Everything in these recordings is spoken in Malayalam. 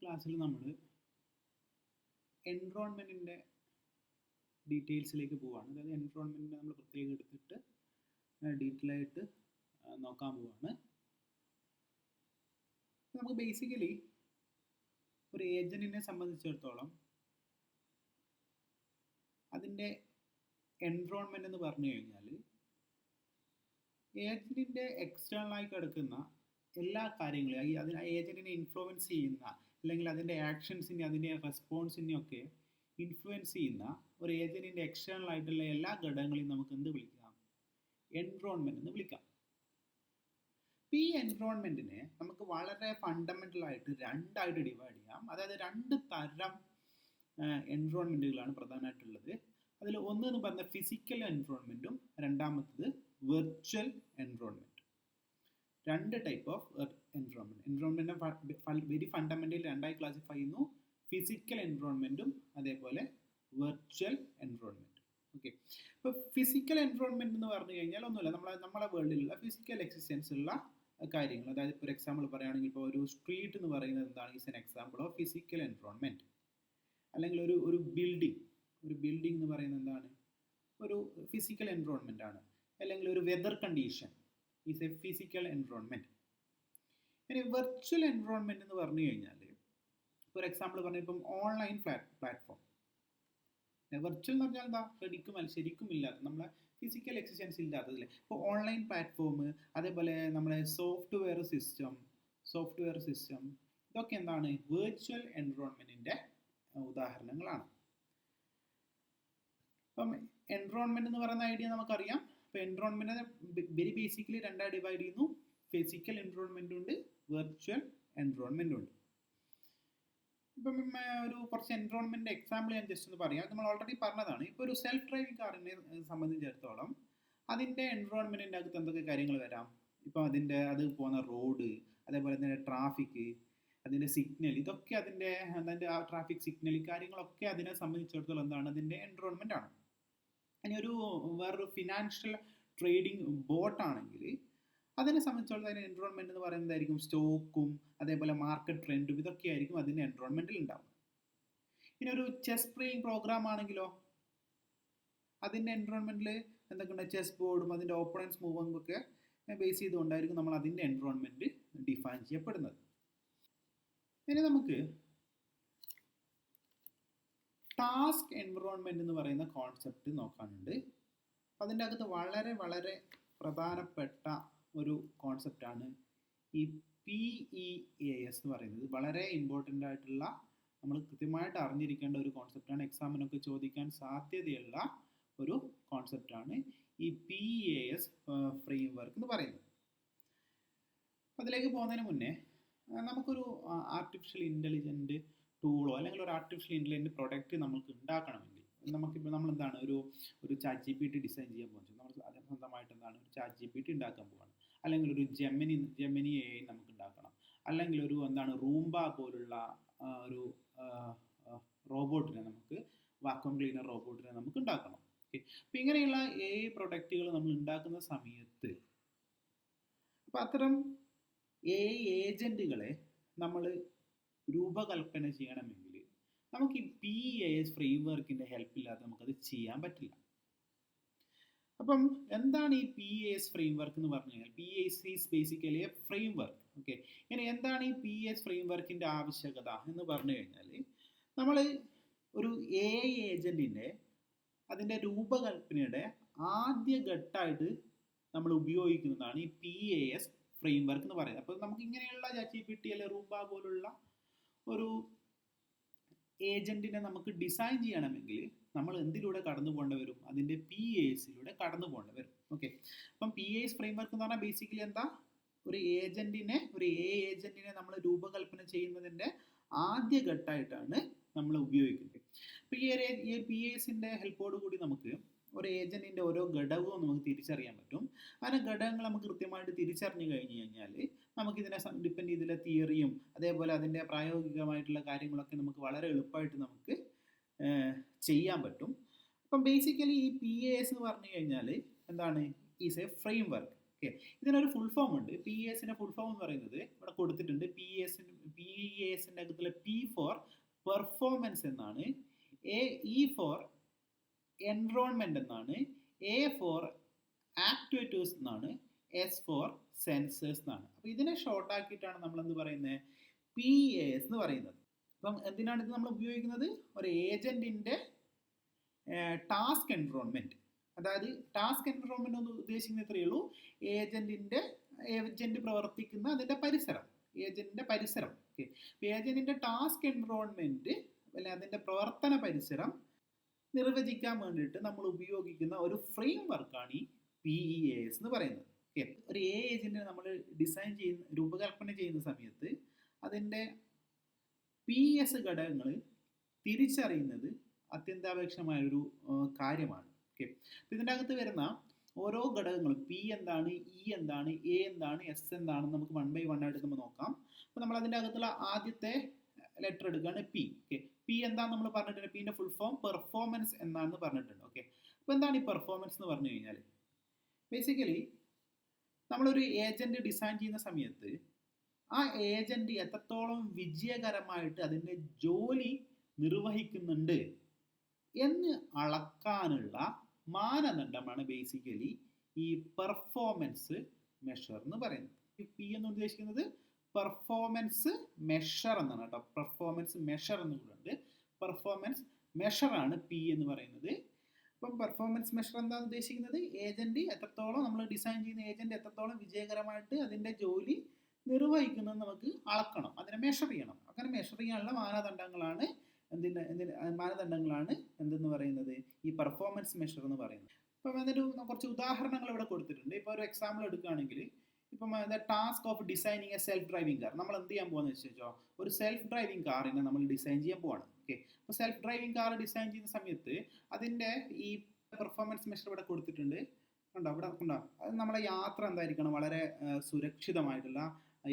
ക്ലാസ്സിൽ നമ്മൾ എൻറോൺമെൻറ്റിൻ്റെ ഡീറ്റെയിൽസിലേക്ക് പോവുകയാണ്. അതായത് എൻറോൺമെൻറ്റിനെ നമ്മൾ പ്രത്യേകം എടുത്തിട്ട് ഡീറ്റെയിൽ ആയിട്ട് നോക്കാൻ പോവുകയാണ്. നമുക്ക് ബേസിക്കലി ഒരു ഏജൻറ്റിനെ സംബന്ധിച്ചിടത്തോളം അതിൻ്റെ എൻറോൺമെൻറ്റ് എന്ന് പറഞ്ഞു കഴിഞ്ഞാൽ ഏജൻറ്റിൻ്റെ എക്സ്റ്റേണലായി കിടക്കുന്ന എല്ലാ കാര്യങ്ങളും അതിന് ഏജൻറ്റിനെ ഇൻഫ്ലുവൻസ് ചെയ്യുന്ന അല്ലെങ്കിൽ അതിൻ്റെ ആക്ഷൻസിനെ അതിൻ്റെ റെസ്പോൺസിനെയൊക്കെ ഇൻഫ്ലുവൻസ് ചെയ്യുന്ന ഒരു ഏജൻറ്റിൻ്റെ എക്സ്റ്റേണൽ ആയിട്ടുള്ള എല്ലാ ഘടകങ്ങളെയും നമുക്ക് എന്ത് വിളിക്കാം? എൻറോൺമെൻറ്റ് എന്ന് വിളിക്കാം. ഈ എൻറോൺമെൻറ്റിനെ നമുക്ക് വളരെ ഫണ്ടമെൻ്റൽ ആയിട്ട് രണ്ടായിട്ട് ഡിവൈഡ് ചെയ്യാം. അതായത് രണ്ട് തരം എൻറോൺമെൻറ്റുകളാണ് പ്രധാനമായിട്ടുള്ളത്. അതിൽ ഒന്ന് എന്ന് പറഞ്ഞാൽ ഫിസിക്കൽ എൻറോൺമെൻറ്റും രണ്ടാമത്തത് വെർച്വൽ എൻറോൺമെൻറ്റ്. രണ്ട് ടൈപ്പ് ഓഫ് എൻറോൺമെൻറ്റ് വെരി ഫണ്ടമെൻ്റലി രണ്ടായി ക്ലാസിഫൈ ചെയ്യുന്നു. ഫിസിക്കൽ എൻറോൺമെൻറ്റും അതേപോലെ വെർച്വൽ എൻറോൺമെൻറ്റും. ഓക്കെ, ഇപ്പോൾ ഫിസിക്കൽ എൻറോൺമെൻറ്റ് എന്ന് പറഞ്ഞു കഴിഞ്ഞാൽ ഒന്നുമില്ല, നമ്മളെ വേൾഡിലുള്ള ഫിസിക്കൽ എക്സിസ്റ്റൻസ് ഉള്ള കാര്യങ്ങൾ. അതായത് ഇപ്പോൾ ഒരു എക്സാമ്പിൾ പറയുകയാണെങ്കിൽ ഇപ്പോൾ ഒരു സ്ട്രീറ്റ് എന്ന് പറയുന്നത് എന്താണ്? Is an example of physical environment. അല്ലെങ്കിൽ ഒരു ബിൽഡിംഗ് എന്ന് പറയുന്നത് എന്താണ്? ഒരു ഫിസിക്കൽ എൻറോൺമെൻ്റ് ആണ്. അല്ലെങ്കിൽ ഒരു weather condition is a physical environment. ഇനി വെർച്വൽ എൻറോൺമെൻറ്റ് എന്ന് പറഞ്ഞു കഴിഞ്ഞാൽ ഒരു എക്സാമ്പിൾ പറഞ്ഞാൽ ഇപ്പം ഓൺലൈൻ പ്ലാറ്റ്ഫോം. വെർച്വൽ എന്ന് പറഞ്ഞാൽ എന്താ? ശരിക്കും ഇല്ലാത്ത നമ്മളെ ഫിസിക്കൽ എക്സിസ്റ്റൻസ് ഇല്ലാത്തതല്ലേ. ഇപ്പോൾ ഓൺലൈൻ പ്ലാറ്റ്ഫോം, അതേപോലെ നമ്മുടെ സോഫ്റ്റ്വെയർ സിസ്റ്റം ഇതൊക്കെ എന്താണ്? വെർച്വൽ എൻറോൺമെൻറ്റിൻ്റെ ഉദാഹരണങ്ങളാണ്. അപ്പം എൻറോൺമെൻറ്റ് എന്ന് പറയുന്ന ഐഡിയ നമുക്കറിയാം. ഇപ്പോൾ എൻറോൺമെൻറ്റിനെ വെരി ബേസിക്കലി രണ്ടായി ഡിവൈഡ് ചെയ്യുന്നു. ഫിസിക്കൽ എൻറോൺമെൻറ്റും ഉണ്ട്, വെർച്വൽ എൻറോൺമെൻറ്റും ഉണ്ട്. ഇപ്പം കുറച്ച് എൻറോൺമെൻറ്റ് എക്സാമ്പിൾ ഞാൻ ജസ്റ്റ് ഒന്ന് പറയാം. നമ്മൾ ഓൾറെഡി പറഞ്ഞതാണ്. ഇപ്പോൾ ഒരു സെൽഫ് ഡ്രൈവിംഗ് കാറിനെ സംബന്ധിച്ചിടത്തോളം അതിൻ്റെ എൻറോൺമെൻറ്റിൻ്റെ അകത്ത് എന്തൊക്കെ കാര്യങ്ങൾ വരാം? ഇപ്പോൾ അത് പോകുന്ന റോഡ്, അതേപോലെ തന്നെ ട്രാഫിക്, അതിൻ്റെ സിഗ്നൽ, ഇതൊക്കെ അതിൻ്റെ ആ ട്രാഫിക് സിഗ്നൽ കാര്യങ്ങളൊക്കെ അതിനെ സംബന്ധിച്ചിടത്തോളം എന്താണ്? അതിൻ്റെ എൻറോൺമെൻ്റ് ആണ്. ഇനി വേറൊരു ഫിനാൻഷ്യൽ ട്രേഡിംഗ് ബോട്ടാണെങ്കിൽ അതിനെ സംബന്ധിച്ചിടത്തോളം അതിൻ്റെ എൻറോൺമെൻറ്റ് എന്ന് പറയുന്നതായിരിക്കും സ്റ്റോക്കും അതേപോലെ മാർക്കറ്റ് ട്രെൻഡും ഇതൊക്കെ ആയിരിക്കും അതിൻ്റെ എൻറോൺമെൻറ്റിൽ ഉണ്ടാവും. ഇനി ഒരു ചെസ് പ്ലേയിങ് പ്രോഗ്രാം ആണെങ്കിലോ അതിൻ്റെ എൻറോൺമെൻറ്റിൽ എന്തൊക്കെയുണ്ട്? ചെസ് ബോർഡും അതിൻ്റെ ഓപ്പണൻസ് മൂവിംഗ് ഒക്കെ ബേസ് ചെയ്തുകൊണ്ടായിരിക്കും നമ്മൾ അതിൻ്റെ എൻറോൺമെൻറ്റ് ഡിഫൈൻ ചെയ്യപ്പെടുന്നത്. ഇനി നമുക്ക് ടാസ്ക് എൻവറോൺമെൻറ്റ് എന്ന് പറയുന്ന കോൺസെപ്റ്റ് നോക്കാനുണ്ട്. അതിൻ്റെ അകത്ത് വളരെ വളരെ പ്രധാനപ്പെട്ട ഒരു കോൺസെപ്റ്റാണ് ഈ PEAS എന്ന് പറയുന്നത്. വളരെ ഇമ്പോർട്ടൻ്റ് ആയിട്ടുള്ള, നമ്മൾ കൃത്യമായിട്ട് അറിഞ്ഞിരിക്കേണ്ട ഒരു കോൺസെപ്റ്റാണ്. എക്സാമിനൊക്കെ ചോദിക്കാൻ സാധ്യതയുള്ള ഒരു കോൺസെപ്റ്റാണ് ഈ PEAS ഫ്രെയിം വർക്ക് എന്ന് പറയുന്നത്. അതിലേക്ക് പോകുന്നതിന് മുന്നേ നമുക്കൊരു ആർട്ടിഫിഷ്യൽ ഇൻ്റലിജൻറ്റ് ടൂളോ അല്ലെങ്കിൽ ഒരു ആർട്ടിഫിഷ്യൽ ഇൻ്റലിജൻറ്റ് പ്രൊഡക്റ്റ് നമുക്ക് ഉണ്ടാക്കണമെങ്കിൽ നമുക്കിപ്പോൾ നമ്മളെന്താണ് ഒരു ചാറ്റ് GPT ഡിസൈൻ ചെയ്യാൻ പോകുന്നത്. നമ്മൾ അതിന് സ്വന്തമായിട്ട് എന്താണ് ഒരു ചാറ്റ് GPT ഉണ്ടാക്കാൻ പോവുകയാണ്. അല്ലെങ്കിൽ ഒരു ജെമിനി AI നമുക്ക് ഉണ്ടാക്കണം. അല്ലെങ്കിൽ റൂംബ പോലുള്ള ഒരു റോബോട്ടിനെ വാക്വം ക്ലീനർ റോബോട്ടിനെ നമുക്ക് ഉണ്ടാക്കണം. ഓക്കെ, അപ്പോൾ ഇങ്ങനെയുള്ള AI പ്രൊഡക്റ്റുകൾ നമ്മൾ ഉണ്ടാക്കുന്ന സമയത്ത് അപ്പോൾ അത്തരം AI ഏജൻറ്റുകളെ നമ്മൾ രൂപകൽപ്പന ചെയ്യണമെങ്കിൽ നമുക്ക് ഈ PEAS ഫ്രെയിം വർക്കിൻ്റെ ഹെൽപ്പില്ലാതെ നമുക്കത് ചെയ്യാൻ പറ്റില്ല. അപ്പം എന്താണ് ഈ PEAS ഫ്രെയിം വർക്ക് എന്ന് പറഞ്ഞു കഴിഞ്ഞാൽ? PEAS is basically A frame work. Okay, ഇനി എന്താണ് ഈ PEAS ഫ്രെയിം വർക്കിൻ്റെ ആവശ്യകത എന്ന് പറഞ്ഞു കഴിഞ്ഞാൽ നമ്മൾ ഒരു AI ഏജൻറ്റിൻ്റെ അതിൻ്റെ രൂപകൽപ്പനയുടെ ആദ്യ ഘട്ടമായിട്ട് നമ്മൾ ഉപയോഗിക്കുന്നതാണ് ഈ PEAS ഫ്രെയിം വർക്ക് എന്ന് പറയുന്നത്. അപ്പോൾ നമുക്ക് ഇങ്ങനെയുള്ള ChatGPT അല്ലെങ്കിൽ റൂംബ പോലുള്ള ഒരു ഏജൻറ്റിനെ നമുക്ക് ഡിസൈൻ ചെയ്യണമെങ്കിൽ നമ്മൾ എന്തിലൂടെ കടന്നു പോകേണ്ടി വരും? അതിൻ്റെ PEASലൂടെ കടന്നു പോകേണ്ടി വരും. ഓക്കെ, അപ്പം PEAS ഫ്രെയിം വർക്ക് എന്ന് പറഞ്ഞാൽ ബേസിക്കലി എന്താ? ഒരു AI ഏജൻറ്റിനെ നമ്മൾ രൂപകൽപ്പന ചെയ്യുന്നതിൻ്റെ ആദ്യ ഘട്ടമായിട്ടാണ് നമ്മൾ ഉപയോഗിക്കുന്നത്. അപ്പോൾ ഈ PEASൻ്റെ ഹെൽപ്പോട് കൂടി നമുക്ക് ഒരു ഏജൻറ്റിൻ്റെ ഓരോ ഘടകവും നമുക്ക് തിരിച്ചറിയാൻ പറ്റും. അങ്ങനെ ഘടകങ്ങൾ നമുക്ക് കൃത്യമായിട്ട് തിരിച്ചറിഞ്ഞു കഴിഞ്ഞ് കഴിഞ്ഞാൽ നമുക്കിതിനെ ഡിപ്പെൻഡ് ചെയ്തുള്ള തിയറിയും അതേപോലെ അതിൻ്റെ പ്രായോഗികമായിട്ടുള്ള കാര്യങ്ങളൊക്കെ നമുക്ക് വളരെ എളുപ്പമായിട്ട് നമുക്ക് ചെയ്യാൻ പറ്റും. അപ്പം ബേസിക്കലി ഈ PEAS എന്ന് പറഞ്ഞു കഴിഞ്ഞാൽ എന്താണ്? Is A frame work. Okay, ഇതിനൊരു ഫുൾ ഫോം ഉണ്ട്. PEASന്റെ ഫുൾ ഫോം എന്ന് പറയുന്നത് ഇവിടെ കൊടുത്തിട്ടുണ്ട്. PEASന്റെ അകത്തുള്ള P ഫോർ പെർഫോമൻസ് എന്നാണ്, E ഫോർ എൻറോൾമെന്റ് എന്നാണ്, A ഫോർ ആക്ടിവേറ്റേഴ്സ് എന്നാണ്, S ഫോർ സെൻസേഴ്സ് എന്നാണ്. അപ്പോൾ ഇതിനെ ഷോർട്ട് ആക്കിയിട്ടാണ് നമ്മൾ എന്ത് പറയുന്നത്, PEAS എന്ന് പറയുന്നത്. അപ്പം എന്തിനാണ് ഇത് നമ്മൾ ഉപയോഗിക്കുന്നത്? ഒരു ഏജന്റിന്റെ ടാസ്ക് എൻറോൾമെന്റ്. അതായത് ടാസ്ക് എൻറോൾമെന്റ് എന്ന് ഉദ്ദേശിക്കുന്നത് ഇത്രയേ ഉള്ളൂ, ഏജന്റ് പ്രവർത്തിക്കുന്ന അതിന്റെ പരിസരം, ഏജന്റിന്റെ പരിസരം. ഓക്കെ, ഏജന്റിന്റെ ടാസ്ക് എൻറോൾമെന്റ് അല്ലെ അതിന്റെ പ്രവർത്തന പരിസരം നിർവചിക്കാൻ വേണ്ടിയിട്ട് നമ്മൾ ഉപയോഗിക്കുന്ന ഒരു ഫ്രെയിം വർക്കാണ് ഈ PEAS എന്ന് പറയുന്നത്. ഓക്കെ, ഒരു ഏജന്റിനെ നമ്മൾ ഡിസൈൻ ചെയ്യുന്ന, രൂപകൽപ്പന ചെയ്യുന്ന സമയത്ത് അതിന്റെ PS ഘടകങ്ങൾ തിരിച്ചറിയുന്നത് അത്യന്താപേക്ഷമായ ഒരു കാര്യമാണ്. ഓക്കെ, ഇതിൻ്റെ അകത്ത് വരുന്ന ഓരോ ഘടകങ്ങളും P എന്താണ്, E എന്താണ്, A എന്താണ്, S എന്താണെന്ന് നമുക്ക് 1 by 1 ആയിട്ട് നമ്മൾ നോക്കാം. അപ്പോൾ നമ്മൾ അതിൻ്റെ അകത്തുള്ള ആദ്യത്തെ ലെറ്റർ എടുക്കുകയാണ് P. ഓക്കെ, P എന്താണെന്ന് നമ്മൾ പറഞ്ഞിട്ടുണ്ട്. Pന്റെ ഫുൾ ഫോം പെർഫോമൻസ് എന്നാണെന്ന് പറഞ്ഞിട്ടുണ്ട്. ഓക്കെ, അപ്പോൾ എന്താണ് ഈ പെർഫോമൻസ് എന്ന് പറഞ്ഞു കഴിഞ്ഞാൽ, ബേസിക്കലി നമ്മളൊരു ഏജന്റ് ഡിസൈൻ ചെയ്യുന്ന സമയത്ത് ആ ഏജന്റ് എത്രത്തോളം വിജയകരമായിട്ട് അതിൻ്റെ ജോലി നിർവഹിക്കുന്നുണ്ട് എന്ന് അളക്കാനുള്ള മാനദണ്ഡമാണ് ബേസിക്കലി ഈ പെർഫോമൻസ് മെഷർ എന്ന് പറയുന്നത്. P എന്ന് ഉദ്ദേശിക്കുന്നത് പെർഫോമൻസ് മെഷർ എന്നാണ് കേട്ടോ. പെർഫോമൻസ് മെഷർ എന്നുകൂടെ, പെർഫോമൻസ് മെഷറാണ് P എന്ന് പറയുന്നത്. അപ്പം പെർഫോമൻസ് മെഷർ എന്താ ഉദ്ദേശിക്കുന്നത്, ഏജന്റ് എത്രത്തോളം, നമ്മൾ ഡിസൈൻ ചെയ്യുന്ന ഏജന്റ് എത്രത്തോളം വിജയകരമായിട്ട് അതിൻ്റെ ജോലി നിർവഹിക്കുന്നത് നമുക്ക് അളക്കണം, അതിനെ മെഷർ ചെയ്യണം. അങ്ങനെ മെഷർ ചെയ്യാനുള്ള മാനദണ്ഡങ്ങളാണ് എന്തെന്ന് പറയുന്നത്, ഈ പെർഫോമൻസ് മെഷർ എന്ന് പറയുന്നത്. ഇപ്പം അതിൻ്റെ കുറച്ച് ഉദാഹരണങ്ങൾ ഇവിടെ കൊടുത്തിട്ടുണ്ട്. ഇപ്പോൾ ഒരു എക്സാമ്പിൾ എടുക്കുകയാണെങ്കിൽ, ഇപ്പം task of designing A self driving car. നമ്മൾ എന്ത് ചെയ്യാൻ പോകുന്നത് വെച്ചാൽ ഒരു സെൽഫ് ഡ്രൈവിംഗ് കാറിനെ നമ്മൾ ഡിസൈൻ ചെയ്യാൻ പോവാണ്. ഓക്കെ, അപ്പോൾ സെൽഫ് ഡ്രൈവിംഗ് കാർ ഡിസൈൻ ചെയ്യുന്ന സമയത്ത് അതിൻ്റെ ഈ പെർഫോമൻസ് മെഷർ ഇവിടെ കൊടുത്തിട്ടുണ്ട്. കണ്ടോ, ഇവിടെ കണ്ടോ, അത് നമ്മളെ യാത്ര എന്തായിരിക്കണം, വളരെ സുരക്ഷിതമായിട്ടുള്ള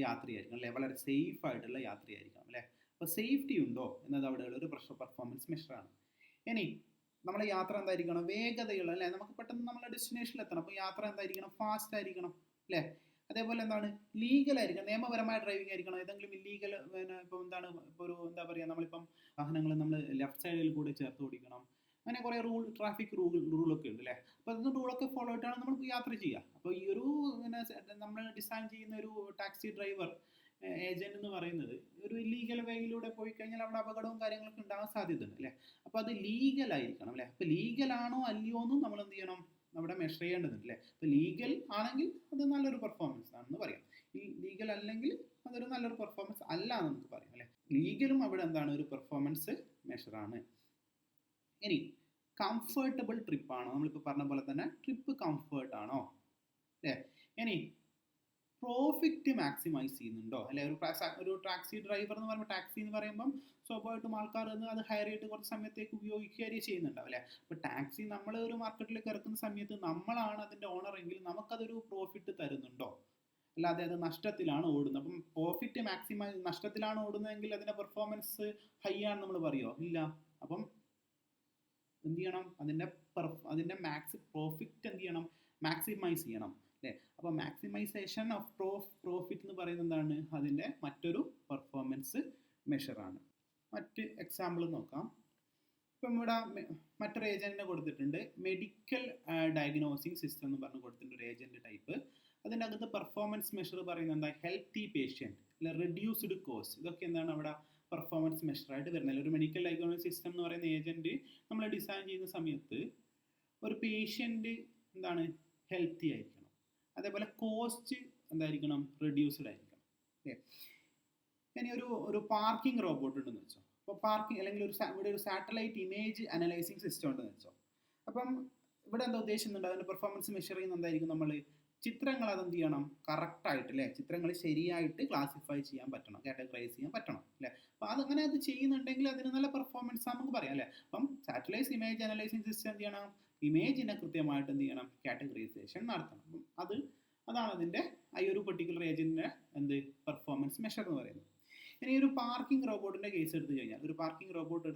യാത്രയായിരിക്കണം അല്ലേ, വളരെ സേഫ് ആയിട്ടുള്ള യാത്രയായിരിക്കണം അല്ലേ. അപ്പോൾ സേഫ്റ്റി ഉണ്ടോ എന്നത് അവിടെയുള്ള ഒരു പെർഫോമൻസ് മെഷറാണ്. ഇനി നമ്മളെ യാത്ര എന്തായിരിക്കണം, വേഗതയുള്ള അല്ലേ, നമുക്ക് പെട്ടെന്ന് നമ്മളെ ഡെസ്റ്റിനേഷനിൽ എത്തണം. അപ്പോൾ യാത്ര എന്തായിരിക്കണം, ഫാസ്റ്റ് ആയിരിക്കണം അല്ലേ. അതേപോലെ എന്താണ്, ലീഗൽ ആയിരിക്കണം, നിയമപരമായ ഡ്രൈവിംഗ് ആയിരിക്കണം. ഏതെങ്കിലും ഇല്ലീഗൽ ഇപ്പോൾ എന്താണ്, ഇപ്പോൾ ഒരു എന്താ പറയുക, നമ്മളിപ്പം വാഹനങ്ങൾ നമ്മൾ ലെഫ്റ്റ് സൈഡിൽ കൂടെ ചേർത്ത് ഓടിക്കണം, അങ്ങനെ കുറേ ട്രാഫിക് റൂളൊക്കെ ഉണ്ട് അല്ലേ. അപ്പോൾ അതൊന്നും റൂളൊക്കെ ഫോളോ ആയിട്ടാണ് നമ്മൾ യാത്ര ചെയ്യുക. അപ്പോൾ ഈ ഒരു നമ്മൾ ഡിസൈൻ ചെയ്യുന്ന ഒരു ടാക്സി ഡ്രൈവർ ഏജന്റ് എന്ന് പറയുന്നത് ഒരു ഇല്ലീഗൽ വേയിലൂടെ പോയി കഴിഞ്ഞാൽ അവിടെ അപകടവും കാര്യങ്ങളൊക്കെ ഉണ്ടാകാൻ സാധ്യതയുണ്ട് അല്ലേ. അപ്പോൾ അത് ലീഗൽ ആയിരിക്കണം അല്ലേ. അപ്പോൾ ലീഗൽ ആണോ അല്ലയോ എന്നും നമ്മൾ എന്ത് ചെയ്യണം, അവിടെ മെഷർ ചെയ്യേണ്ടതുണ്ട് അല്ലേ. അപ്പോൾ ലീഗൽ ആണെങ്കിൽ അത് നല്ലൊരു പെർഫോമൻസ് ആണെന്ന് പറയാം, ഈ ലീഗൽ അല്ലെങ്കിൽ അതൊരു നല്ലൊരു പെർഫോമൻസ് അല്ല എന്ന് നമുക്ക് പറയാം അല്ലേ. ലീഗലും അവിടെ എന്താണ്, ഒരു പെർഫോമൻസ് മെഷറാണ്. ഇനി കംഫർട്ടബിൾ ട്രിപ്പാണോ, നമ്മളിപ്പോൾ പറഞ്ഞ പോലെ തന്നെ ട്രിപ്പ് കംഫർട്ട് ആണോ അല്ലേ. ഇനി പ്രോഫിറ്റ് മാക്സിമൈസ് ചെയ്യുന്നുണ്ടോ അല്ലെ. ഒരു ടാക്സി ഡ്രൈവർ എന്ന് പറയുമ്പോൾ, ടാക്സി എന്ന് പറയുമ്പം സ്വാഭാവികമായിട്ടും ആൾക്കാർ അത് ഹയർ ചെയ്തിട്ട് കുറച്ച് സമയത്തേക്ക് ഉപയോഗിക്കുകയും ചെയ്യുന്നുണ്ടാവും അല്ലേ. അപ്പോൾ ടാക്സി നമ്മൾ ഒരു മാർക്കറ്റിലേക്ക് ഇറക്കുന്ന സമയത്ത് നമ്മളാണ് അതിൻ്റെ ഓണർ എങ്കിൽ നമുക്കതൊരു പ്രോഫിറ്റ് തരുന്നുണ്ടോ, അല്ലാതെ അത് നഷ്ടത്തിലാണ് ഓടുന്നത്. അപ്പം പ്രോഫിറ്റ് മാക്സിമൈസ്, നഷ്ടത്തിലാണ് ഓടുന്നതെങ്കിൽ അതിൻ്റെ പെർഫോമൻസ് ഹൈ ആണ് നമ്മൾ പറയുമോ, ഇല്ല. അപ്പം എന്ത് ചെയ്യണം, അതിൻ്റെ പ്രോഫിറ്റ് എന്ത് ചെയ്യണം, മാക്സിമൈസ് ചെയ്യണം അല്ലേ. അപ്പോൾ മാക്സിമൈസേഷൻ ഓഫ് പ്രോഫിറ്റ് എന്ന് പറയുന്നത് എന്താണ്, അതിൻ്റെ മറ്റൊരു പെർഫോമൻസ് മെഷറാണ്. മറ്റ് എക്സാമ്പിൾ നോക്കാം. ഇപ്പം ഇവിടെ മറ്റൊരു ഏജന്റിനെ കൊടുത്തിട്ടുണ്ട്, മെഡിക്കൽ ഡയഗ്നോസിങ് സിസ്റ്റം എന്ന് പറഞ്ഞ് കൊടുത്തിട്ടുണ്ട് ഒരു ഏജന്റ് ടൈപ്പ്. അതിൻ്റെ അകത്ത് പെർഫോമൻസ് മെഷർ പറയുന്നത് എന്താ, ഹെൽത്തി പേഷ്യൻറ്റ് അല്ലെ, റെഡ്യൂസ്ഡ് കോസ്റ്റ്, ഇതൊക്കെ എന്താണ് അവിടെ പെർഫോമൻസ് മെഷറായിട്ട് വരുന്നത്. ഒരു മെഡിക്കൽ ഡയഗ്നോസിക് സിസ്റ്റം എന്ന് പറയുന്ന ഏജന്റ് നമ്മൾ ഡിസൈൻ ചെയ്യുന്ന സമയത്ത് ഒരു പേഷ്യൻ്റ് എന്താണ്, ഹെൽത്തി ആയിരിക്കണം, അതേപോലെ കോസ്റ്റ് എന്തായിരിക്കണം, റെഡ്യൂസ്ഡ് ആയിരിക്കണം ഓക്കെ. ഇനി ഒരു പാർക്കിംഗ് റോബോട്ട് ഉണ്ടെന്ന് വെച്ചോ. അപ്പോൾ പാർക്കിംഗ് അല്ലെങ്കിൽ ഇവിടെ ഒരു സാറ്റലൈറ്റ് ഇമേജ് അനലൈസിങ് സിസ്റ്റം ഉണ്ടെന്ന് വെച്ചോ. അപ്പം ഇവിടെ എന്താ ഉദ്ദേശിക്കുന്നുണ്ട്, അതിൻ്റെ പെർഫോമൻസ് മെഷർ ചെയ്യുന്ന എന്തായിരിക്കും, നമ്മൾ ചിത്രങ്ങൾ അതെന്ത് ചെയ്യണം, കറക്റ്റായിട്ട് അല്ലേ, ചിത്രങ്ങൾ ശരിയായിട്ട് ക്ലാസിഫൈ ചെയ്യാൻ പറ്റണം, കാറ്റഗറൈസ് ചെയ്യാൻ പറ്റണം അല്ലേ. അപ്പോൾ അതങ്ങനെ അത് ചെയ്യുന്നുണ്ടെങ്കിൽ അതിന് നല്ല പെർഫോമൻസ് നമുക്ക് പറയാം അല്ലേ. അപ്പം സാറ്റലൈറ്റ് ഇമേജ് അനലൈസിങ് സിസ്റ്റം എന്ത് ചെയ്യണം, ഇമേജിനെ കൃത്യമായിട്ട് എന്ത് ചെയ്യണം, കാറ്റഗറൈസേഷൻ നടത്തണം. അപ്പം അതാണ് അതിൻ്റെ ഈ ഒരു പെർട്ടിക്കുലർ ഏജന്റിന്റെ പെർഫോമൻസ് മെഷർ എന്ന് പറയുന്നത്. ഇനി ഒരു പാർക്കിംഗ് റോബോട്ടിന്റെ കേസ് എടുത്തു കഴിഞ്ഞാൽ, ഒരു പാർക്കിംഗ് റോബോട്ട്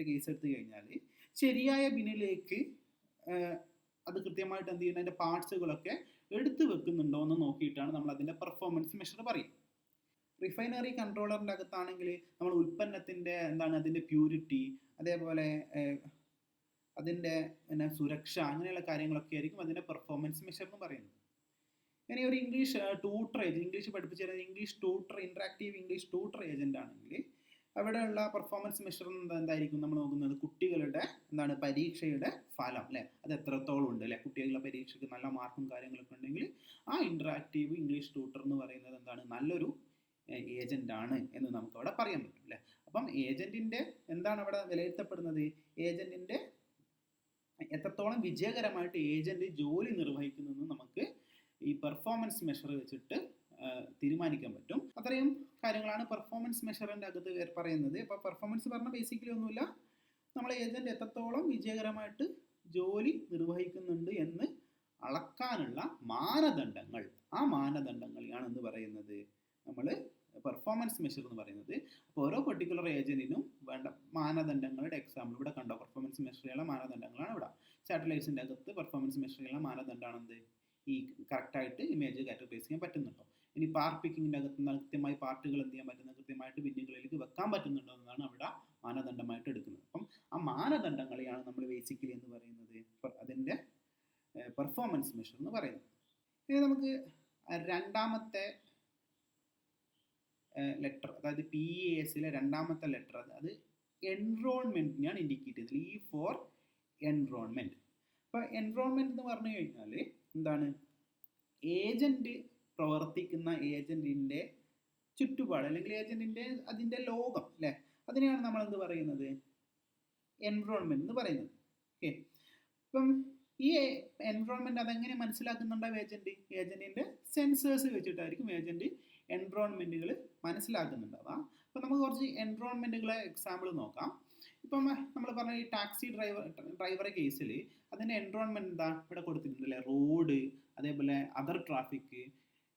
കേസ് എടുത്തു കഴിഞ്ഞാൽ ശരിയായ ബിന്നിലേക്ക് അത് കൃത്യമായിട്ട് എന്ത് ചെയ്യുന്നത്, അതിൻ്റെ പാർട്സുകളൊക്കെ എടുത്തു വെക്കുന്നുണ്ടോ എന്ന് നോക്കിയിട്ടാണ് നമ്മൾ അതിൻ്റെ പെർഫോമൻസ് മെഷർ പറയുക. റിഫൈനറി കൺട്രോളറിൻ്റെ അകത്താണെങ്കിൽ നമ്മൾ ഉൽപ്പന്നത്തിൻ്റെ അതിൻ്റെ പ്യൂരിറ്റി, അതേപോലെ അതിൻ്റെ പിന്നെ സുരക്ഷ, അങ്ങനെയുള്ള കാര്യങ്ങളൊക്കെ ആയിരിക്കും അതിൻ്റെ പെർഫോമൻസ് മെഷർ എന്ന് പറയുന്നത്. ഇനി ഒരു ഇംഗ്ലീഷ് ട്യൂട്ടർ ഏജൻറ്റ്, ഇംഗ്ലീഷ് പഠിപ്പിച്ചു തരുന്ന English tutor, interactive English tutor agent ആണെങ്കിൽ അവിടെയുള്ള പെർഫോമൻസ് മെഷർ എന്തായിരിക്കും നമ്മൾ നോക്കുന്നത്? കുട്ടികളുടെ പരീക്ഷയുടെ ഫലം അല്ലേ, അത് എത്രത്തോളം ഉണ്ട് അല്ലേ, കുട്ടികളുടെ പരീക്ഷയ്ക്ക് നല്ല മാർക്കും കാര്യങ്ങളൊക്കെ ഉണ്ടെങ്കിൽ ആ ഇൻട്രാക്റ്റീവ് ഇംഗ്ലീഷ് ട്യൂട്ടർ എന്ന് പറയുന്നത് നല്ലൊരു ഏജൻ്റ് ആണ് എന്ന് നമുക്ക് അവിടെ പറയാൻ പറ്റും അല്ലേ. അപ്പം ഏജൻറ്റിൻ്റെ എന്താണ് അവിടെ വിലയിരുത്തപ്പെടുന്നത്? ഏജൻറ്റിൻ്റെ എത്രത്തോളം വിജയകരമായിട്ട് ഏജൻറ്റ് ജോലി നിർവഹിക്കുന്നതെന്ന് നമുക്ക് ഈ പെർഫോമൻസ് മെഷർ വെച്ചിട്ട് തീരുമാനിക്കാൻ പറ്റും. അത്രയും കാര്യങ്ങളാണ് പെർഫോമൻസ് മെഷറിൻ്റെ അകത്ത് പറയുന്നത്. അപ്പോൾ പെർഫോമൻസ് പറഞ്ഞാൽ ബേസിക്കലി ഒന്നുമില്ല, നമ്മളെ ഏജൻറ്റ് എത്രത്തോളം വിജയകരമായിട്ട് ജോലി നിർവഹിക്കുന്നുണ്ട് എന്ന് അളക്കാനുള്ള മാനദണ്ഡങ്ങൾ, ആ മാനദണ്ഡങ്ങളെയാണ് എന്ത് പറയുന്നത്, നമ്മൾ പെർഫോമൻസ് മെഷർ എന്ന് പറയുന്നത്. അപ്പോൾ ഓരോ പെർട്ടിക്കുലർ ഏജൻറ്റിനും വേണ്ട മാനദണ്ഡങ്ങളുടെ എക്സാമ്പിൾ ഇവിടെ കണ്ടോ, പെർഫോമൻസ് മെഷർ ചെയ്യാനുള്ള മാനദണ്ഡങ്ങളാണ് ഇവിടെ. സാറ്റലൈറ്റ്സിൻ്റെ അകത്ത് പെർഫോമൻസ് മെഷർ ചെയ്യാനുള്ള മാനദണ്ഡമാണെന്ത്, ഈ കറക്റ്റായിട്ട് ഇമേജ് കാറ്റഗറൈസ് ചെയ്യാൻ പറ്റുന്നുണ്ടോ. ഇനി പാർട്ട് പിക്കിങ്ങിൻ്റെ അകത്ത് കൃത്യമായി പാർട്ടുകൾ എന്ത് ചെയ്യാൻ പറ്റുന്നത്, കൃത്യമായിട്ട് ബിന്നുകളിലേക്ക് വെക്കാൻ പറ്റുന്നുണ്ടോ എന്നതാണ് അവിടെ മാനദണ്ഡമായിട്ട് എടുക്കുന്നത്. അപ്പം ആ മാനദണ്ഡങ്ങളെയാണ് നമ്മൾ ബേസിക്കലി എന്ന് പറയുന്നത് അതിൻ്റെ പെർഫോമൻസ് മെഷർ എന്ന് പറയുന്നത്. ഇനി നമുക്ക് രണ്ടാമത്തെ ലെറ്റർ, അതായത് PEASലെ രണ്ടാമത്തെ ലെറ്റർ, അത് എൻറോൾമെൻറ്റിനെയാണ് ഇൻഡിക്കേറ്റ് ചെയ്യുന്നത്. ഈ ഫോർ എൻറോൾമെൻറ്റ്. അപ്പോൾ എൻറോൾമെൻറ്റ് എന്ന് പറഞ്ഞു കഴിഞ്ഞാൽ എന്താണ്, ഏജൻറ്റ് പ്രവർത്തിക്കുന്ന ഏജൻറ്റിൻ്റെ ചുറ്റുപാട് അല്ലെങ്കിൽ ഏജൻറ്റിൻ്റെ അതിൻ്റെ ലോകം അല്ലേ, അതിനെയാണ് നമ്മൾ എന്ത് പറയുന്നത്, എൻറോൾമെൻറ്റ് എന്ന് പറയുന്നത്. ഓക്കെ, അപ്പം ഈ എൻറോൾമെൻറ്റ് അതെങ്ങനെ മനസ്സിലാക്കുന്നുണ്ടാവും ഏജൻറ്റിൻ്റെ സെൻസേഴ്സ് വെച്ചിട്ടായിരിക്കും ഏജൻറ്റ് എൻറോൾമെൻറ്റുകൾ മനസ്സിലാക്കുന്നുണ്ടാവുക. അപ്പോൾ നമുക്ക് കുറച്ച് എൻറോൾമെൻറ്റുകളെ എക്സാമ്പിൾ നോക്കാം. ഇപ്പം നമ്മൾ പറഞ്ഞ ഈ ടാക്സി ഡ്രൈവറെ കേസിൽ അതിൻ്റെ എൻറോൾമെൻറ്റ് എന്താ ഇവിടെ കൊടുത്തിട്ടുണ്ട് അല്ലേ, റോഡ്, അതേപോലെ അതർ ട്രാഫിക്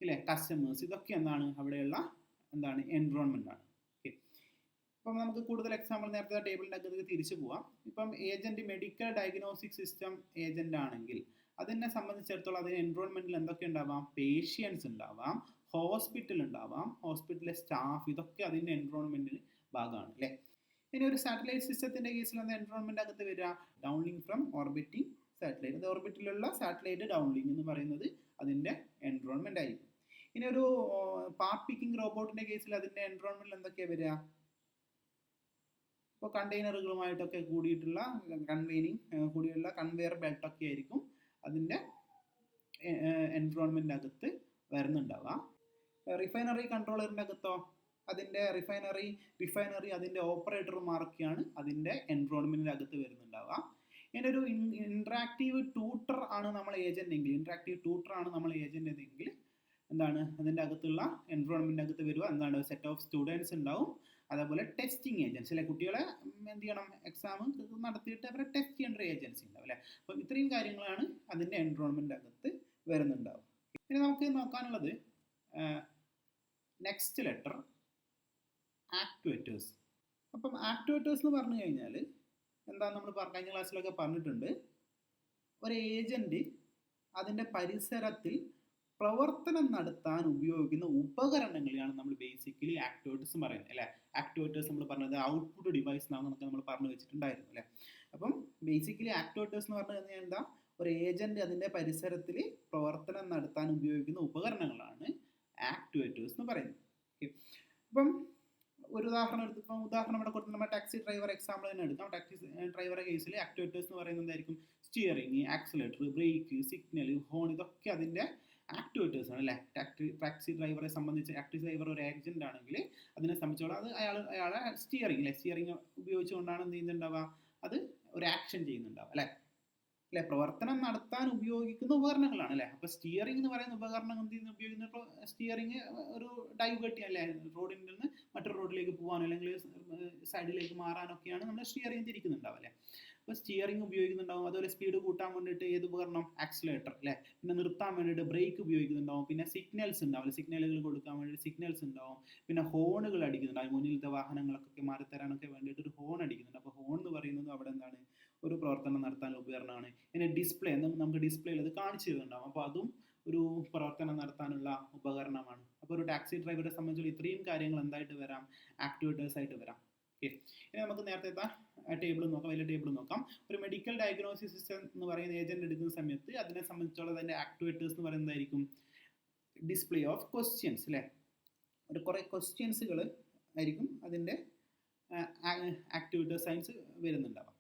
ഇല്ലേ, കസ്റ്റമേഴ്സ്, ഇതൊക്കെ അവിടെയുള്ള എൻറോൾമെൻ്റ് ആണ്. ഓക്കെ, ഇപ്പം നമുക്ക് കൂടുതൽ എക്സാമ്പിൾ നേരത്തെ ടേബിളിൻ്റെ അകത്തേക്ക് തിരിച്ചു പോവാം. ഇപ്പം agent medical diagnostic system agent ആണെങ്കിൽ അതിനെ സംബന്ധിച്ചിടത്തോളം അതിന് എൻറോൾമെൻറ്റിൽ എന്തൊക്കെ ഉണ്ടാവാം, പേഷ്യൻസ് ഉണ്ടാവാം, ഹോസ്പിറ്റൽ ഉണ്ടാവാം, ഹോസ്പിറ്റലിലെ സ്റ്റാഫ്, ഇതൊക്കെ അതിൻ്റെ എൻറോൾമെൻറ്റിന് ഭാഗമാണ് അല്ലേ. ഇനി ഒരു സാറ്റലൈറ്റ് സിസ്റ്റത്തിൻ്റെ കേസിൽ എൻറോൾമെൻ്റ് അകത്ത് വരിക, ഡൗൺലിങ്ക് ഫ്രം ഓർബിറ്റിംഗ് സാറ്റലൈറ്റ്, അത് ഓർബിറ്റിലുള്ള സാറ്റലൈറ്റ് ഡൗൺലിങ്ക് എന്ന് പറയുന്നത് അതിൻ്റെ എൻറോൾമെൻ്റ് ആയിരിക്കും. ഇനി ഒരു പാർട്ട് പിക്കിംഗ് റോബോട്ടിൻ്റെ കേസിൽ അതിൻ്റെ എൻറോൾമെൻറ്റിൽ എന്തൊക്കെയാണ് വരിക, ഇപ്പോൾ കണ്ടെയ്നറുകളുമായിട്ടൊക്കെ കൂടിയിട്ടുള്ള കൂടിയുള്ള കൺവെയർ ബെൽറ്റൊക്കെ ആയിരിക്കും അതിൻ്റെ എൻറോൾമെൻ്റ് അകത്ത് വരുന്നുണ്ടാവുക. റിഫൈനറി കൺട്രോളറിൻ്റെ അകത്തോ അതിൻ്റെ റിഫൈനറി അതിൻ്റെ ഓപ്പറേറ്റർമാരൊക്കെയാണ് അതിൻ്റെ എൻറോൾമെൻറ്റിൻ്റെ അകത്ത് വരുന്നുണ്ടാവുക. ഇനി ഒരു ഇൻട്രാക്റ്റീവ് ട്യൂട്ടർ ആണ് നമ്മൾ ഏജൻ്റ് എങ്കിൽ അതിൻ്റെ അകത്തുള്ള എൻറോൾമെൻറ്റിൻ്റെ അകത്ത് വരിക സെറ്റ് ഓഫ് സ്റ്റുഡൻസ് ഉണ്ടാവും, അതേപോലെ ടെസ്റ്റിംഗ് ഏജൻസ് അല്ലെ, കുട്ടികളെ എന്ത് ചെയ്യണം, എക്സാം നടത്തിയിട്ട് അവരെ ടെസ്റ്റ് ചെയ്യേണ്ട ഏജൻസി ഉണ്ടാവും അല്ലേ. അപ്പം ഇത്രയും കാര്യങ്ങളാണ് അതിൻ്റെ എൻറോൾമെൻ്റ് അകത്ത് വരുന്നുണ്ടാവും. ഇനി നമുക്ക് നോക്കാനുള്ളത് നെക്സ്റ്റ് ലെറ്റർ ആക്ടുവേറ്റേഴ്സ്. അപ്പം ആക്ടുവേറ്റേഴ്സ് എന്ന് പറഞ്ഞു കഴിഞ്ഞാൽ നമ്മൾ കഴിഞ്ഞ ക്ലാസ്സിലൊക്കെ പറഞ്ഞിട്ടുണ്ട്, ഒരു ഏജൻറ്റ് അതിൻ്റെ പരിസരത്തിൽ പ്രവർത്തനം നടത്താൻ ഉപയോഗിക്കുന്ന ഉപകരണങ്ങളെയാണ് നമ്മൾ ബേസിക്കലി ആക്ടുവേറ്റേഴ്സ് പറയുന്നത് അല്ലേ. ആക്ടുവേറ്റേഴ്സ് നമ്മൾ പറഞ്ഞത് ഔട്ട്പുട്ട് ഡിവൈസ് എന്നാണെന്നൊക്കെ നമ്മൾ പറഞ്ഞു വെച്ചിട്ടുണ്ടായിരുന്നു അല്ലേ. അപ്പം ബേസിക്കലി ആക്ടുവേറ്റേഴ്സ് എന്ന് പറഞ്ഞു കഴിഞ്ഞാൽ എന്താ, ഒരു ഏജൻറ്റ് അതിൻ്റെ പരിസരത്തിൽ പ്രവർത്തനം നടത്താൻ ഉപയോഗിക്കുന്ന ഉപകരണങ്ങളാണ് ആക്ടുവേറ്റേഴ്സ് എന്ന് പറയുന്നത്. ഓക്കെ, അപ്പം ഒരു ഉദാഹരണം ഇവിടെ കൊടുത്ത് നമ്മൾ ടാക്സി ഡ്രൈവർ എക്സാമ്പിൾ തന്നെ എടുക്കാം. ടാക്സി ഡ്രൈവറെ കേസിൽ ആക്ടുവേറ്റേഴ്സ് എന്ന് പറയുന്നത് എന്തായിരിക്കും, steering, accelerator, brake, signal, horn, ഇതൊക്കെ അതിൻ്റെ ആക്ടുവേറ്റേഴ്സ് ആണ് അല്ലേ. ടാക്സി ഡ്രൈവറെ സംബന്ധിച്ച് ടാക്സി ഡ്രൈവർ ഒരു ഏജന്റ് ആണെങ്കിൽ അതിനെ സംബന്ധിച്ചോളം അത് അയാളെ സ്റ്റിയറിംഗ് ഉപയോഗിച്ചുകൊണ്ടാണ് എന്ത് ചെയ്യുന്നുണ്ടാവുക, അത് ഒരു ആക്ഷൻ ചെയ്യുന്നുണ്ടാവുക അല്ലേ. പ്രവർത്തനം നടത്താൻ ഉപയോഗിക്കുന്ന ഉപകരണങ്ങളാണ് അല്ലേ. അപ്പോൾ സ്റ്റിയറിംഗ് എന്ന് പറയുന്ന ഉപകരണം എന്ത് ചെയ്യുന്ന ഉപയോഗിക്കുന്ന, സ്റ്റിയറിംഗ് ഒരു ഡൈവേർട്ട് അല്ലേ, റോഡിൽ നിന്ന് മറ്റൊരു റോഡിലേക്ക് പോകാനോ അല്ലെങ്കിൽ സൈഡിലേക്ക് മാറാനൊക്കെയാണ് നമ്മൾ സ്റ്റിയറിംഗ് തിരിക്കുന്നുണ്ടാവും അല്ലേ. അപ്പോൾ സ്റ്റിയറിംഗ് ഉപയോഗിക്കുന്നുണ്ടാവും. അതുപോലെ സ്പീഡ് കൂട്ടാൻ വേണ്ടിയിട്ട് ഏത് ഉപകരണം, ആക്സിലേറ്റർ അല്ലേ. പിന്നെ നിർത്താൻ വേണ്ടിയിട്ട് ബ്രേക്ക് ഉപയോഗിക്കുന്നുണ്ടാവും. പിന്നെ സിഗ്നൽസ് ഉണ്ടാവും, സിഗ്നലുകൾ കൊടുക്കാൻ വേണ്ടിയിട്ട് സിഗ്നൽസ് ഉണ്ടാവും. പിന്നെ ഹോണുകൾ അടിക്കുന്നുണ്ടാവും, മുന്നിലത്തെ വാഹനങ്ങളൊക്കെ മാറിത്തരാനൊക്കെ വേണ്ടിയിട്ട് ഒരു ഹോൺ അടിക്കുന്നുണ്ട്. അപ്പോൾ ഹോൺ എന്ന് പറയുന്നത് അവിടെ ഒരു പ്രവർത്തനം നടത്താനുള്ള ഉപകരണമാണ്. പിന്നെ ഡിസ്പ്ലേ നമുക്ക് ഡിസ്പ്ലേയിൽ അത് കാണിച്ചു തരുന്നുണ്ടാവും. അപ്പോൾ അതും ഒരു പ്രവർത്തനം നടത്താനുള്ള ഉപകരണമാണ്. അപ്പോൾ ഒരു ടാക്സി ഡ്രൈവറെ സംബന്ധിച്ചുള്ള ഇത്രയും കാര്യങ്ങൾ എന്തായിട്ട് വരാം, ആക്ടിവേറ്റേഴ്സ് ആയിട്ട് വരാം. ഓക്കെ, ഇനി നമുക്ക് നേരത്തെ ടേബിൾ നോക്കാം, വലിയ ടേബിൾ നോക്കാം. ഒരു മെഡിക്കൽ ഡയഗ്നോസിസ് സിസ്റ്റം എന്ന് പറയുന്ന ഏജന്റ് എടുക്കുന്ന സമയത്ത് അതിനെ സംബന്ധിച്ചുള്ള അതിൻ്റെ ആക്ടിവേറ്റേഴ്സ് എന്ന് പറയുന്നതായിരിക്കും ഡിസ്പ്ലേ ഓഫ് ക്വസ്റ്റ്യൻസ് അല്ലേ. ഒരു കുറേ ക്വസ്റ്റ്യൻസുകൾ ആയിരിക്കും അതിൻ്റെ ആക്ടിവേറ്റേഴ്സ് സയൻസ് വരുന്നുണ്ടാവാം.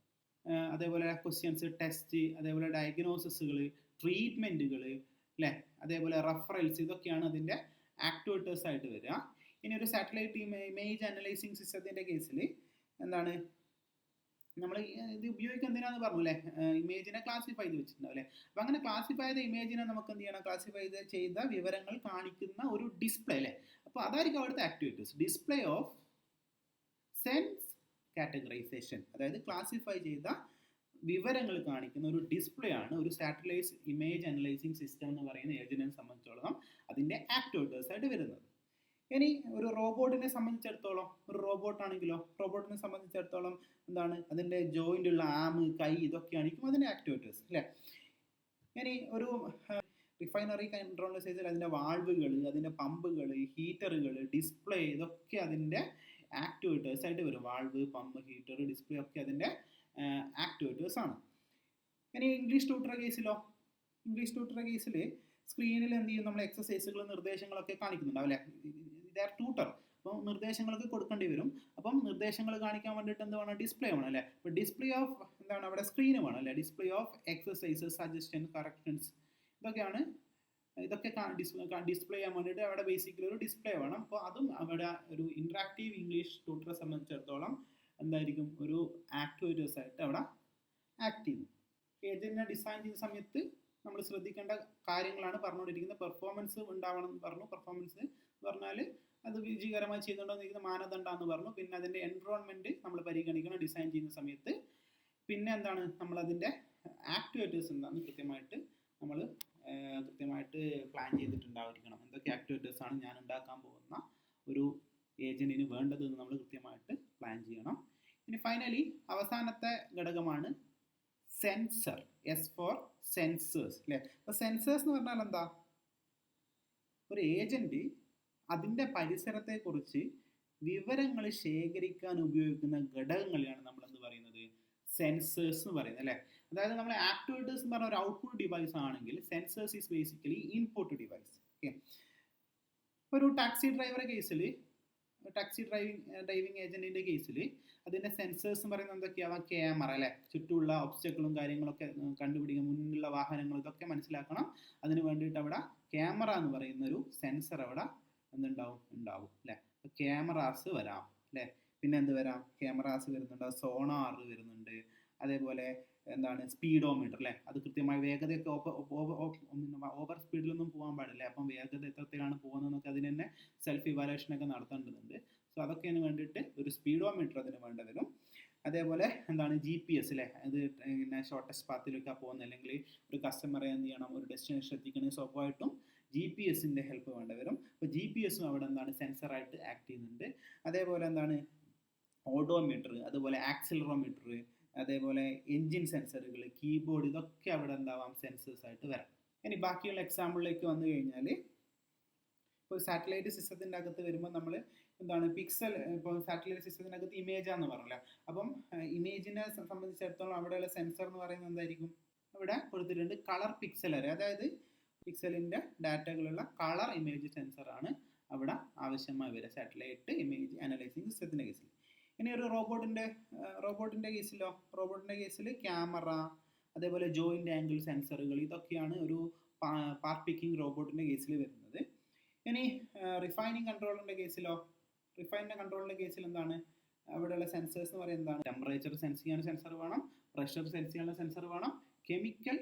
അതേപോലെ ക്വസ്റ്റ്യൻസ്, ടെസ്റ്റ്, അതേപോലെ ഡയഗ്നോസിസുകൾ, ട്രീറ്റ്മെൻറ്റുകൾ അല്ലേ, അതേപോലെ റഫറൽസ്, ഇതൊക്കെയാണ് അതിൻ്റെ ആക്ടിവേറ്റേഴ്സ് ആയിട്ട് വരിക. ഇനി ഒരു സാറ്റലൈറ്റ് ഇമേജ് അനലൈസിങ് സിസ്റ്റത്തിൻ്റെ കേസിൽ എന്താണ് നമ്മൾ ഇത് ഉപയോഗിക്കുക എന്തിനാന്ന് പറഞ്ഞു അല്ലേ, ഇമേജിനെ ക്ലാസിഫൈ ചെയ്ത് വെച്ചിട്ടുണ്ടാവും അല്ലേ. അപ്പോൾ അങ്ങനെ ക്ലാസിഫൈ ചെയ്ത ഇമേജിനെ നമുക്ക് എന്ത് ചെയ്യണം, ക്ലാസിഫൈ ചെയ്ത വിവരങ്ങൾ കാണിക്കുന്ന ഒരു ഡിസ്പ്ലേ അല്ലേ. അപ്പോൾ അതായിരിക്കും അവിടുത്തെ activities. Display of sense categorization, അതായത് ക്ലാസിഫൈ ചെയ്ത വിവരങ്ങൾ കാണിക്കുന്ന ഒരു ഡിസ്പ്ലേ ആണ് ഒരു സാറ്റലൈറ്റ് ഇമേജ് അനലൈസിങ് സിസ്റ്റം എന്ന് പറയുന്ന ഏജന്റിനെ സംബന്ധിച്ചിടത്തോളം അതിൻ്റെ ആക്ടിവേറ്റേഴ്സ് ആയിട്ട് വരുന്നത്. ഇനി ഒരു റോബോട്ടിനെ സംബന്ധിച്ചിടത്തോളം, ഒരു റോബോട്ട് ആണെങ്കിലോ, റോബോട്ടിനെ സംബന്ധിച്ചിടത്തോളം എന്താണ് അതിൻ്റെ ജോയിൻ്റ് ഉള്ള ആം, കൈ, ഇതൊക്കെയായിരിക്കും അതിൻ്റെ ആക്ടിവേറ്റേഴ്സ് അല്ലേ. ഇനി ഒരു റിഫൈനറി കൺട്രോൾ സൈസിൽ അതിൻ്റെ വാൾവുകൾ, അതിൻ്റെ പമ്പുകൾ, ഹീറ്ററുകൾ, ഡിസ്പ്ലേ, ഇതൊക്കെ അതിൻ്റെ ആക്ടിവേറ്റേഴ്സ് ആയിട്ട് വരും. വാൾവ്, പമ്പ്, ഹീറ്റർ, ഡിസ്പ്ലേ ഒക്കെ അതിൻ്റെ ആക്ടിവേറ്റേഴ്സ് ആണ്. ഇനി ഇംഗ്ലീഷ് ട്യൂട്ടറുടെ കേസിലോ, ഇംഗ്ലീഷ് ട്യൂട്ടറുടെ കേസിൽ സ്ക്രീനിൽ എന്ത് ചെയ്യും, നമ്മൾ എക്സസൈസുകൾ, നിർദ്ദേശങ്ങളൊക്കെ കാണിക്കുന്നുണ്ടാവും അല്ലേ. ഇതാ ട്യൂട്ടർ, അപ്പോൾ നിർദ്ദേശങ്ങളൊക്കെ കൊടുക്കേണ്ടി വരും. അപ്പം നിർദ്ദേശങ്ങൾ കാണിക്കാൻ വേണ്ടിയിട്ട് എന്ത് വേണം, ഡിസ്പ്ലേ വേണം അല്ലേ. അപ്പോൾ ഡിസ്പ്ലേ ഓഫ് എന്താണ് അവിടെ സ്ക്രീന് വേണം അല്ലേ. Display of exercises, suggestion, corrections, ഇതൊക്കെയാണ്. ഇതൊക്കെ ഡിസ്പ്ലേ ചെയ്യാൻ വേണ്ടിയിട്ട് അവിടെ ബേസിക്കലി ഒരു ഡിസ്പ്ലേ വേണം. അപ്പോൾ അതും അവിടെ ഒരു ഇൻട്രാക്റ്റീവ് ഇംഗ്ലീഷ് ട്യൂട്ടറെ സംബന്ധിച്ചിടത്തോളം എന്തായിരിക്കും, ഒരു ആക്ടിവേറ്റേഴ്സ് ആയിട്ട് അവിടെ ആക്ട് ചെയ്യുന്നു. ഏജന്റിനെ ഡിസൈൻ ചെയ്യുന്ന സമയത്ത് നമ്മൾ ശ്രദ്ധിക്കേണ്ട കാര്യങ്ങളാണ് പറഞ്ഞുകൊണ്ടിരിക്കുന്നത്. പെർഫോമൻസ് ഉണ്ടാവണം എന്ന് പറഞ്ഞു. പെർഫോമൻസ് എന്ന് പറഞ്ഞാൽ അത് വിജയകരമായി ചെയ്തുകൊണ്ടിരിക്കുന്ന മാനദണ്ഡമെന്ന് പറഞ്ഞു. പിന്നെ അതിൻ്റെ എൻവറോൺമെൻറ്റ് നമ്മൾ പരിഗണിക്കണം ഡിസൈൻ ചെയ്യുന്ന സമയത്ത്. പിന്നെ എന്താണ്, നമ്മളതിൻ്റെ ആക്ടിവേറ്റേഴ്സ് എന്താണെന്ന് കൃത്യമായിട്ട് പ്ലാൻ ചെയ്തിട്ടുണ്ടായിരിക്കണം. എന്തൊക്കെ ആക്ടിവേറ്റേഴ്സാണ് ഞാൻ ഉണ്ടാക്കാൻ പോകുന്ന ഒരു ഏജന്റിന് വേണ്ടതെന്ന് നമ്മൾ കൃത്യമായിട്ട് പ്ലാൻ ചെയ്യണം. ഇനി ഫൈനലി അവസാനത്തെ ഘടകമാണ് സെൻസർ. എസ് ഫോർ സെൻസേഴ്സ് അല്ലേ. അപ്പോൾ സെൻസേഴ്സ് എന്ന് പറഞ്ഞാൽ എന്താ, ഒരു ഏജന്റ് അതിൻ്റെ പരിസരത്തെക്കുറിച്ച് വിവരങ്ങൾ ശേഖരിക്കാൻ ഉപയോഗിക്കുന്ന ഘടകങ്ങളെയാണ് നമ്മൾ എന്ത് പറയുന്നത്, സെൻസേഴ്സ് എന്ന് പറയുന്നത് അല്ലേ. അതായത് നമ്മൾ ആക്ടിവേറ്റേഴ്സ് എന്ന് പറഞ്ഞ ഒരു ഔട്ട്പുട്ട് ഡിവൈസ് ആണെങ്കിൽ sensors is basically input device. Okay, ഒരു ടാക്സി ഡ്രൈവറെ കേസിൽ, ടാക്സി ഡ്രൈവിംഗ് ഏജന്റിന്റെ കേസിൽ അതിന്റെ സെൻസേഴ്സ് എന്ന് പറയുന്നത് എന്തൊക്കെയാവാം, ക്യാമറ അല്ലേ, ചുറ്റുമുള്ള ഒബ്സ്റ്റക്കിളും കാര്യങ്ങളൊക്കെ കണ്ടുപിടിക്കുക, മുന്നിലുള്ള വാഹനങ്ങൾ, ഇതൊക്കെ മനസ്സിലാക്കണം. അതിന് വേണ്ടിയിട്ട് അവിടെ ക്യാമറ എന്ന് പറയുന്ന ഒരു സെൻസർ അവിടെ ഉണ്ടാവും അല്ലേ. ക്യാമറാസ് വരാം അല്ലേ. പിന്നെ എന്ത് വരാം, ക്യാമറാസ് വരുന്നുണ്ട്, സോണാർ വരുന്നുണ്ട്, അതേപോലെ എന്താണ് സ്പീഡോമീറ്റർ അല്ലേ. അത് കൃത്യമായി വേഗതയൊക്കെ ഓവർ സ്പീഡിലൊന്നും പോകാൻ പാടില്ല. അപ്പം വേഗത എത്രത്തിലാണ് പോകുന്നതെന്നൊക്കെ അതിന് തന്നെ സെൽഫ് ഇവാലുവേഷനൊക്കെ നടത്തേണ്ടതുണ്ട്. സോ അതൊക്കെയാണ് വേണ്ടിയിട്ട് ഒരു സ്പീഡോമീറ്റർ അതിന് വേണ്ടി വരും. അതേപോലെ എന്താണ് GPS അല്ലേ, അത് ഇങ്ങനെ ഷോർട്ടസ്റ്റ് പാത്തിലൊക്കെ പോകുന്നത്, അല്ലെങ്കിൽ ഒരു കസ്റ്റമറെ എന്ത് ചെയ്യണം, ഒരു ഡെസ്റ്റിനേഷൻ എത്തിക്കണമെങ്കിൽ സ്വാഭാവികമായിട്ടും GPS-ന്റെ ഹെൽപ്പ് വേണ്ടി വരും. അപ്പോൾ GPS-ഉം അവിടെ എന്താണ് സെൻസറായിട്ട് ആക്ട് ചെയ്യുന്നുണ്ട്. അതേപോലെ എന്താണ് ഓഡോമീറ്റർ, അതുപോലെ ആക്സിലറോമീറ്റർ, അതേപോലെ എൻജിൻ സെൻസറുകൾ, കീബോർഡ്, ഇതൊക്കെ അവിടെ എന്താവാം സെൻസേഴ്സ് ആയിട്ട് വരാം. ഇനി ബാക്കിയുള്ള എക്സാമ്പിളിലേക്ക് വന്നു കഴിഞ്ഞാൽ, ഇപ്പോൾ സാറ്റലൈറ്റ് സിസ്റ്റത്തിൻ്റെ അകത്ത് വരുമ്പോൾ നമ്മൾ എന്താണ് പിക്സൽ, ഇപ്പോൾ സാറ്റലൈറ്റ് സിസ്റ്റത്തിൻ്റെ അകത്ത് ഇമേജാന്ന് പറഞ്ഞല്ലോ. അപ്പം ഇമേജിനെ സംബന്ധിച്ചിടത്തോളം അവിടെയുള്ള സെൻസർ എന്ന് പറയുന്നത് എന്തായിരിക്കും, ഇവിടെ കൊടുത്തിട്ടുണ്ട് കളർ പിക്സൽ അറേ. അതായത് പിക്സലിൻ്റെ ഡാറ്റകളുള്ള കളർ ഇമേജ് സെൻസറാണ് അവിടെ ആവശ്യമായി വരിക സാറ്റലൈറ്റ് ഇമേജ് അനലൈസിങ് സിസ്റ്റത്തിൻ്റെ കേസിൽ. ഇനി ഒരു റോബോട്ടിൻ്റെ കേസിൽ ക്യാമറ, അതേപോലെ ജോയിൻ്റ് ആംഗിൾ സെൻസറുകൾ, ഇതൊക്കെയാണ് ഒരു പാർട്ട് പിക്കിംഗ് റോബോട്ടിൻ്റെ കേസിൽ വരുന്നത്. ഇനി റിഫൈനിങ് കൺട്രോളിൻ്റെ കേസിൽ എന്താണ്, അവിടെയുള്ള സെൻസേഴ്സ് എന്ന് പറയുന്നത് എന്താണ്, ടെമ്പറേച്ചർ സെൻസ് ചെയ്യാൻ സെൻസർ വേണം, പ്രഷർ സെൻസ് ചെയ്യാനുള്ള സെൻസർ വേണം, കെമിക്കൽ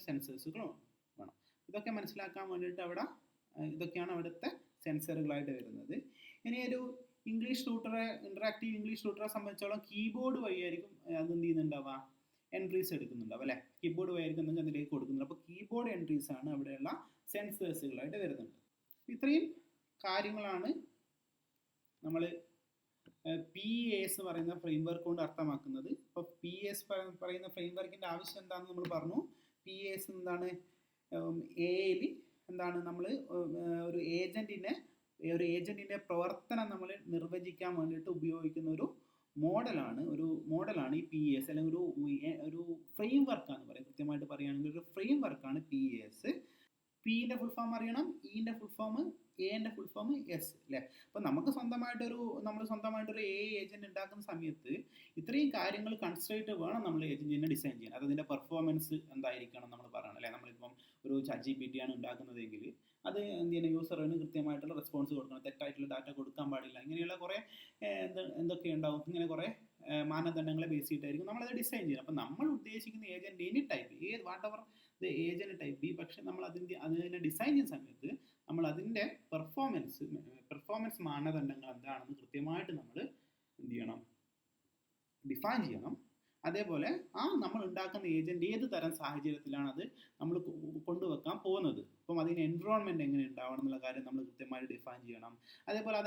സെൻസേഴ്സുകൾ വേണം. ഇതൊക്കെ മനസ്സിലാക്കാൻ വേണ്ടിയിട്ട് അവിടെ ഇതൊക്കെയാണ് അവിടുത്തെ സെൻസറുകളായിട്ട് വരുന്നത്. ഇനി ഒരു ഇൻട്രാക്റ്റീവ് ഇംഗ്ലീഷ് ട്യൂട്ടറെ സംബന്ധിച്ചോളം കീബോർഡ് വഴിയായിരിക്കും അത് എന്ത് ചെയ്യുന്നുണ്ടാവുക, എൻട്രീസ് എടുക്കുന്നുണ്ടാവും അല്ലേ. കീബോർഡ് വഴിയായിരിക്കും എന്തെങ്കിലും അതിലേക്ക് കൊടുക്കുന്നുണ്ട്. അപ്പോൾ കീബോർഡ് എൻട്രീസ് ആണ് അവിടെയുള്ള സെൻസേഴ്സുകളായിട്ട് വരുന്നുണ്ട്. ഇത്രയും കാര്യങ്ങളാണ് നമ്മൾ PAS എന്ന് പറയുന്ന ഫ്രെയിംവർക്ക് കൊണ്ട് അർത്ഥമാക്കുന്നത്. അപ്പോൾ PAS പറയുന്ന ഫ്രെയിംവർക്കിൻ്റെ ആവശ്യം എന്താണെന്ന് നമ്മൾ പറഞ്ഞു. PAS എന്താണ്, എയിൽ എന്താണ് നമ്മൾ ഒരു ഏജന്റിന്റെ പ്രവർത്തനം നമ്മൾ നിർവചിക്കാൻ വേണ്ടിയിട്ട് ഉപയോഗിക്കുന്ന ഒരു മോഡലാണ് ഈ PAS, അല്ലെങ്കിൽ ഒരു ഫ്രെയിം വർക്കാണ് പറയുന്നത്. കൃത്യമായിട്ട് പറയുകയാണെങ്കിൽ ഒരു ഫ്രെയിം വർക്കാണ് PAS. പിന്റെ ഫുൾ ഫോം അറിയണം, ഇന്റെ ഫുൾ ഫോം, എന്റെ ഫുൾ ഫോം എസ് അല്ലേ. അപ്പം നമ്മൾ സ്വന്തമായിട്ടൊരു ഏജന്റ് ഉണ്ടാക്കുന്ന സമയത്ത് ഇത്രയും കാര്യങ്ങൾ കൺസിഡർ വേണം നമ്മൾ ഏജന്റിനെ ഡിസൈൻ ചെയ്യാൻ. അത് അതിന്റെ പെർഫോമൻസ് എന്തായിരിക്കണം നമ്മൾ പറയണം അല്ലേ. നമ്മളിപ്പം ഒരു ChatGPT ആണ് ഉണ്ടാക്കുന്നതെങ്കിൽ അത് എന്ത് ചെയ്യണം, യൂസറിന് കൃത്യമായിട്ടുള്ള റെസ്പോൺസ് കൊടുക്കണം, തെറ്റായിട്ടുള്ള ഡാറ്റ കൊടുക്കാൻ പാടില്ല, ഇങ്ങനെയുള്ള കുറേ എന്തൊക്കെ ഉണ്ടാവും, ഇങ്ങനെ കുറേ മാനദണ്ഡങ്ങളെ ബേസ് ചെയ്തിട്ടായിരിക്കും നമ്മളത് ഡിസൈൻ ചെയ്യുന്നത്. അപ്പം നമ്മൾ ഉദ്ദേശിക്കുന്ന agent any type what ever the agent type B, പക്ഷെ നമ്മൾ അതിനെ ഡിസൈൻ ചെയ്യുന്ന സമയത്ത് നമ്മൾ അതിൻ്റെ പെർഫോമൻസ് മാനദണ്ഡങ്ങൾ എന്താണെന്ന് കൃത്യമായിട്ട് നമ്മൾ എന്ത് ചെയ്യണം, ഡിഫൈൻ ചെയ്യണം. അതേപോലെ നമ്മൾ ഉണ്ടാക്കുന്ന ഏജന്റ് ഏത് തരം സാഹചര്യത്തിലാണ് അത് നമ്മൾ കൊണ്ടുവെക്കാൻ പോകുന്നത്, അപ്പം അതിന് എൻവിറോൺമെന്റ് എങ്ങനെ ഉണ്ടാവണം എന്നുള്ള കാര്യം നമ്മൾ കൃത്യമായിട്ട് ഡിഫൈൻ ചെയ്യണം. അതേപോലെ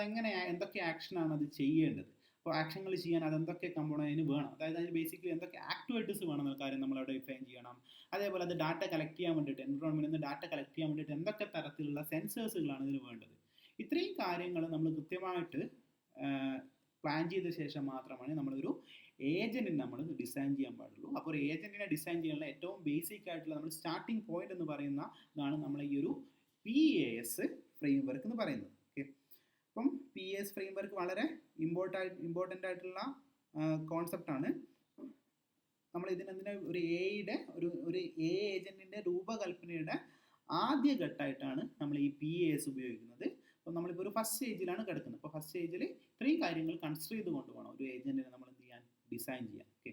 എന്തൊക്കെ ആക്ഷനാണ് അത് ചെയ്യേണ്ടത്, അപ്പോൾ ആക്ഷനുകൾ ചെയ്യാൻ അതെന്തൊക്കെ കമ്പോണൻറ്റ് വേണം, അതായത് അതിന് ബേസിക്കലി എന്തൊക്കെ ആക്ടിവിറ്റീസ് വേണം എന്നുള്ള കാര്യം നമ്മൾ അവിടെ ഡിഫൈൻ ചെയ്യണം. അതേപോലെ അത് ഡാറ്റ കളക്ട് ചെയ്യാൻ വേണ്ടിയിട്ട്, എൻവിറോൺമെന്റിൽ നിന്ന് ഡാറ്റ കളക്ട് ചെയ്യാൻ വേണ്ടിയിട്ട് എന്തൊക്കെ തരത്തിലുള്ള സെൻസേഴ്സുകളാണ് ഇതിന് വേണ്ടത്. ഇത്രയും കാര്യങ്ങൾ നമ്മൾ കൃത്യമായിട്ട് പ്ലാൻ ചെയ്ത ശേഷം മാത്രമാണ് നമ്മളൊരു ഏജന്റിനെ നമ്മൾ ഡിസൈൻ ചെയ്യാൻ പാടുള്ളൂ. അപ്പോൾ ഒരു ഏജന്റിനെ ഡിസൈൻ ചെയ്യാനുള്ള ഏറ്റവും ബേസിക് ആയിട്ടുള്ള നമ്മൾ സ്റ്റാർട്ടിംഗ് പോയിന്റ് എന്ന് പറയുന്ന ഇതാണ് നമ്മൾ ഈ ഒരു PAS ഫ്രെയിം വർക്ക് എന്ന് പറയുന്നത്. ഓക്കെ, അപ്പം PAS ഫ്രെയിം വർക്ക് വളരെ ഇമ്പോർട്ടൻ്റ് ആയിട്ടുള്ള കോൺസെപ്റ്റ് ആണ്. നമ്മൾ ഇതിനെന്തിനാ ഒരു ഏജന്റിന്റെ രൂപകൽപ്പനയുടെ ആദ്യ ഘട്ടമായിട്ടാണ് നമ്മൾ ഈ PAS ഉപയോഗിക്കുന്നത്. അപ്പോൾ നമ്മളിപ്പോൾ ഒരു ഫസ്റ്റ് സ്റ്റേജിലാണ് കിടക്കുന്നത്. അപ്പോൾ ഫസ്റ്റ് സ്റ്റേജിൽ ഇത്രയും കാര്യങ്ങൾ കൺസിഡർ ചെയ്തുകൊണ്ട് വേണം ഒരു ഏജന്റിനെ നമ്മൾ എന്ത് ചെയ്യാൻ, ഡിസൈൻ ചെയ്യാൻ. ഓക്കെ,